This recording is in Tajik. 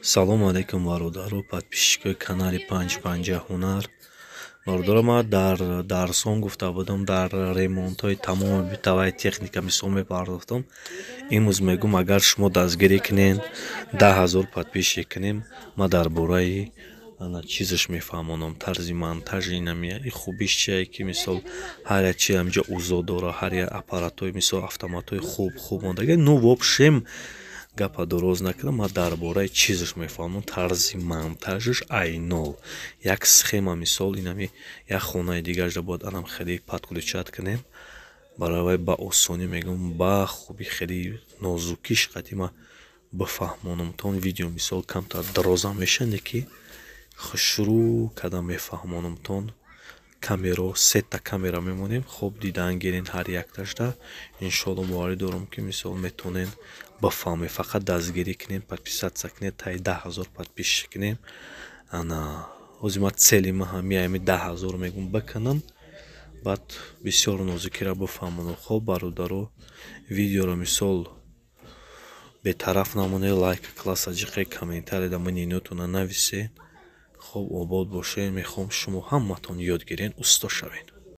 Салом алейкум бародару, подписчикои канали Панҷпанҷа ҳунар. Бародаро, ман дар дарсон гуфта будам, дар ремонтҳои тамоми битаваи техника мисол мепардохтам. Имрӯз мегӯм, агар шумо дастгирӣ кунен, 10,000 подписчик кунем, ман дар бораи чизаш мефаҳмонам, тарзи монтажи инамия хубиш чие, ки мисол ҳар як чи ҳамҷо узо дора, ҳар як аппаратҳои мисол автоматҳои хуб мондаги. Ну вобшем гапа дароз накунам, ман дар бораи чизаш мефаҳмам, тарзи монтажаш айнол. Як схема мисол инами як хонаи дигарашро бояд анам хеле подключат кунем. Барои вай ба осонӣ мегӯм, ба хуби хеле нозукиш қадӣ ман бифаҳмонамтон. Видео мисол камтар дарозам мешавад, ки хушрӯ карда мефаҳмонамтон. Камеро сета камера мемонем, хуб дидан гирен ҳар якташда. Иншоалло боварӣ дорам, ки мисол метонен бифаҳмед. Фақат дастгирӣ кунем, подписатсия кунем, таи 10,000 подписчик кунем. Ана ҳозир ман цели ман ҳамин 10,000 мегӯм бикунам, баъд бисёр нозукиро бифаҳмонам. хоб бародаро, видеоро мисол бетараф намонед, лайк класса ҷиқи комментария дар мининотона нависед. хоб обод бошед. Мехоҳам шумо ҳаматон ёд гирен, усто шавед.